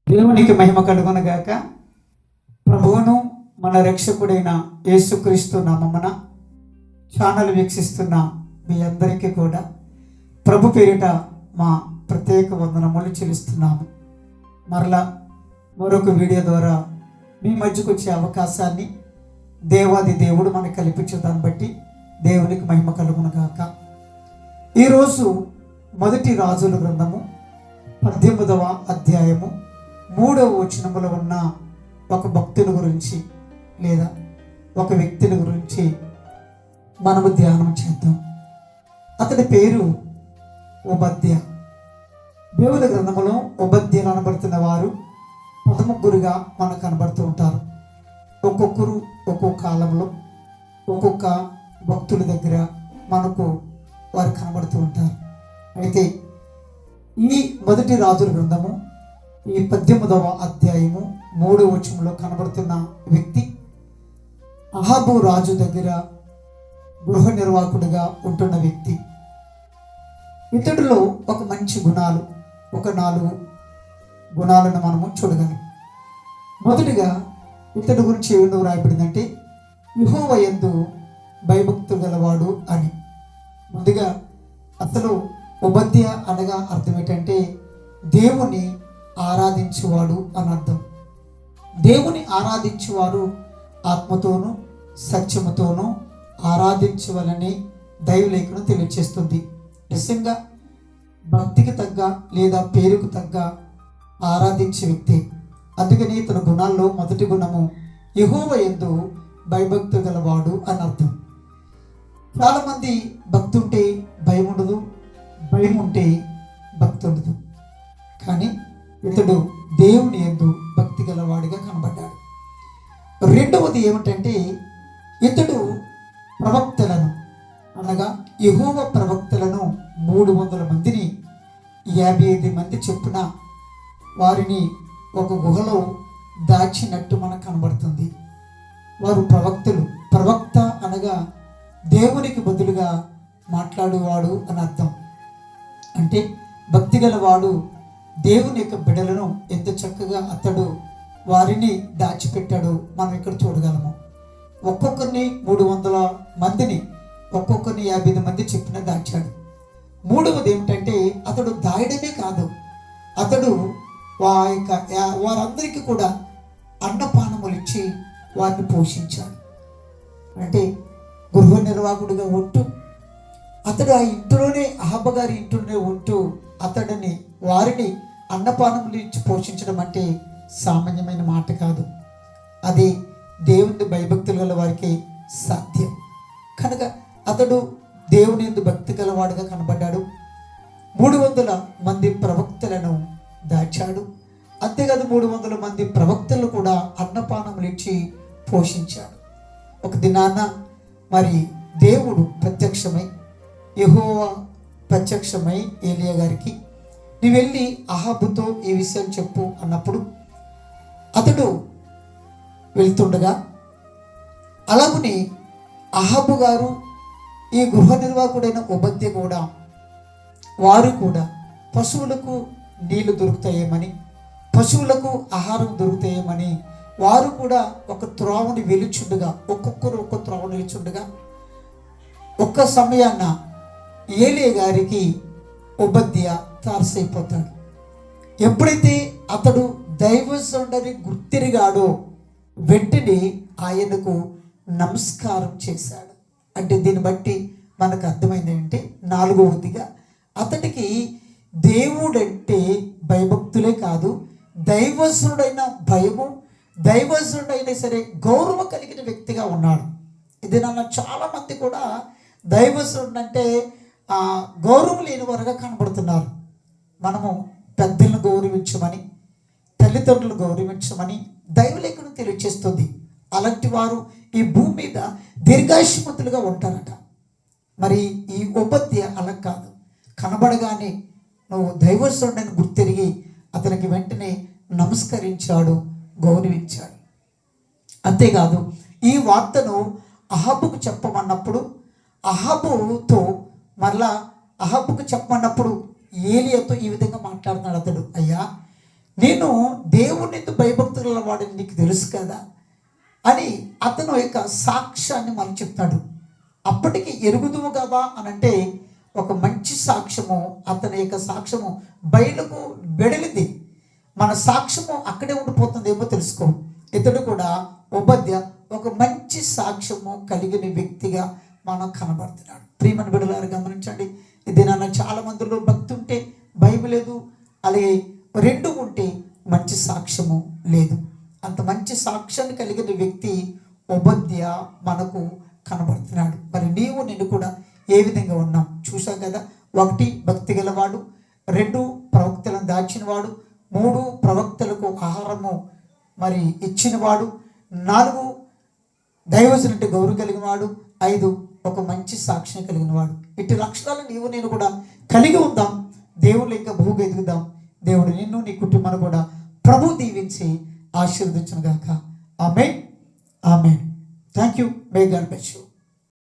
దేవునికి మహిమ కలుగునగాక. ప్రభువును మన రక్షకుడైన యేసుక్రీస్తు నామమున ఛానల్ వీక్షిస్తున్న మీ అందరికీ కూడా ప్రభు పేరిట మా ప్రత్యేక వందనములు చెల్లిస్తున్నాము. మరలా మరొక వీడియో ద్వారా మీ మధ్యకు వచ్చే అవకాశాన్ని దేవాది దేవుడు మనకు కల్పించిన దాన్ని బట్టి దేవునికి మహిమ కలుగునగాక. ఈరోజు మొదటి రాజుల గ్రంథము 18వ అధ్యాయము 3వ వచనములో ఉన్న ఒక భక్తుని గురించి లేదా ఒక వ్యక్తిని గురించి మనము ధ్యానం చేద్దాం. అతడి పేరు ఓబద్యా. దేవుని గ్రంథములో ఓబద్యా అనబడుతున్న వారు 13గా మనకు కనబడుతూ ఉంటారు. ఒక్కొక్కరు ఒక్కొక్క కాలంలో ఒక్కొక్క భక్తుల దగ్గర మనకు వారు కనబడుతూ ఉంటారు. అయితే ఈ మొదటి రాజుల గ్రంథము ఈ 18వ అధ్యాయము 3వ వచనంలో కనబడుతున్న వ్యక్తి అహాబు రాజు దగ్గర గృహ నిర్వాహకుడిగా ఉంటున్న వ్యక్తి. ఇతడిలో ఒక మంచి గుణాలు, ఒక 4 గుణాలను మనము చూడగలం. మొదటిగా ఇతడి గురించి ఏమో రాయబడిందంటే యెహోవా యందు భయభక్తులు గలవాడు అని. ముందుగా అసలు ఓబద్యా అనగా అర్థం ఏంటంటే దేవుని ఆరాధించువాడు అని అర్థం. దేవుని ఆరాధించువారు ఆత్మతోనూ సత్యముతోనూ ఆరాధించవలని దైవలేఖనం తెలియజేస్తుంది. నిజంగా భక్తికి తగ్గ లేదా పేరుకు తగ్గ ఆరాధించే వ్యక్తి. అందుకని తన గుణాల్లో మొదటి గుణము యెహోవా యందు భయభక్తి గలవాడు అని అర్థం. చాలామంది భక్తి ఉంటే భయం ఉండదు, భయం ఉంటే భక్తి ఉండదు. కానీ ఇతడు దేవుని యందు భక్తి గలవాడిగా కనబడ్డాడు. రెండవది ఏమిటంటే ఇతడు ప్రవక్తలను అనగా యెహోవా ప్రవక్తలను 300 మందిని 55 మంది చొప్పున వారిని ఒక గుహలో దాచినట్టు మనకు కనబడుతుంది. వారు ప్రవక్తలు. ప్రవక్త అనగా దేవునికి బదులుగా మాట్లాడేవాడు అని అర్థం. అంటే భక్తి గలవాడు దేవుని యొక్క బిడ్డలను ఎంత చక్కగా అతడు వారిని దాచిపెట్టాడో మనం ఇక్కడ చూడగలము. ఒక్కొక్కరిని 300 మందిని ఒక్కొక్కరిని 55 మంది చెప్పిన దాచాడు. మూడవది ఏమిటంటే అతడు దాయడమే కాదు, అతడు వారందరికీ కూడా అన్నపానములు ఇచ్చి వారిని పోషించాడు. అంటే గృహ నిర్వాహకుడిగా ఉంటూ అతడు ఆ ఇంట్లోనే అహాబు గారి ఇంట్లోనే ఉంటూ అతడిని వారిని అన్నపానములు ఇచ్చి పోషించడం అంటే సామాన్యమైన మాట కాదు. అది దేవుని భయభక్తులు గల వారికి సాధ్యం. కనుక అతడు దేవుని యందు భక్తి గలవాడుగా కనబడ్డాడు. 300 మంది ప్రవక్తలను దాచాడు. అంతేకాదు 300 మంది ప్రవక్తలు కూడా అన్నపానములు ఇచ్చి పోషించాడు. ఒక దినాన మరి దేవుడు ప్రత్యక్షమై యెహోవా ప్రత్యక్షమై ఏలియా గారికి నీవు వెళ్ళి అహాబుతో ఈ విషయం చెప్పు అన్నప్పుడు అతడు వెళ్తుండగా అలాగని అహాబు గారు ఈ గృహ నిర్వాహకుడైన ఓబద్యా కూడా వారు కూడా పశువులకు నీళ్లు దొరుకుతాయేమని, పశువులకు ఆహారం దొరుకుతాయేమని వారు కూడా ఒక త్రోవని వెలుచుండగా ఒక్కొక్కరు ఒక్క త్రోవని వెలుచుండగా ఒక్క సమయాన్న ఏలియా గారికి ఓబద్యా తారసైపోతాడు. ఎప్పుడైతే అతడు దైవజనుడని గుర్తిరిగాడో వెంటనే ఆయనకు నమస్కారం చేశాడు. అంటే దీన్ని బట్టి మనకు అర్థమైంది ఏంటంటే 4వదిగా అతడికి దేవుడంటే భయభక్తులే కాదు, దైవజనుడైన భయము, దైవజనుడైనా సరే గౌరవం కలిగిన వ్యక్తిగా ఉన్నాడు. ఇది నన్ను చాలామంది కూడా దైవజనుడు అంటే గౌరవం లేని వారుగా కనబడుతున్నారు. మనము పెద్దలను గౌరవించమని, తల్లిదండ్రులు గౌరవించమని దైవలేఖనం తెలియజేస్తుంది. అలాంటి వారు ఈ భూమి మీద దీర్ఘాయుష్మంతులుగా ఉంటారట. మరి ఈ ఓబద్యా అలా కాదు. కనబడగానే నువ్వు దైవజనుడని గుర్తిరిగి అతనికి వెంటనే నమస్కరించాడు, గౌరవించాడు. అంతేకాదు ఈ వార్తను అహాబుకు చెప్పమన్నప్పుడు అహాబుతో మరలా అహాబుకు చెప్పమన్నప్పుడు ఏలియాతో ఈ విధంగా మాట్లాడుతున్నాడు. అతడు అయ్యా నేను దేవుని భయభక్తుల వాడిని నీకు తెలుసు కదా అని అతను యొక్క సాక్ష్యాన్ని మనం చెప్తాడు. అప్పటికి ఎరుగుదువు కదా అని అంటే ఒక మంచి సాక్ష్యము, అతని యొక్క సాక్ష్యము బయలుకు వెడలింది. మన సాక్ష్యము అక్కడే ఉండిపోతుందేమో తెలుసుకో. ఇతడు కూడా ఓబద్య ఒక మంచి సాక్ష్యము కలిగిన వ్యక్తిగా మనం కనబడుతున్నాడు. ప్రియమైన బిడ్డలారా గమనించండి, ఇది నాన్న చాలా మందిలో భక్తి ఉంటే భయం లేదు, అలాగే రెండు ఉంటే మంచి సాక్ష్యము లేదు. అంత మంచి సాక్ష్యాన్ని కలిగిన వ్యక్తి ఓబద్య మనకు కనబడుతున్నాడు. మరి నేను కూడా ఏ విధంగా ఉన్నాం చూసాం కదా. 1 భక్తి గలవాడు, 2 ప్రవక్తలను దాచినవాడు, 3 ప్రవక్తలకు ఆహారము మరి ఇచ్చినవాడు, 4 దైవజనుంటే గౌరవం కలిగిన వాడు, 5 ఒక మంచి సాక్ష్యం కలిగిన వాడు. ఇటు లక్షణాలు నేను కూడా కలిగి ఉందాం. దేవుడు ఇంకా బహుగా ఎదుగుదాం. దేవుడు నిన్ను నీ కుటుంబాన్ని కూడా ప్రభు దీవించి ఆశీర్వదించును గాక. ఆమేన్. ఆమేన్. Thank you. May God bless you.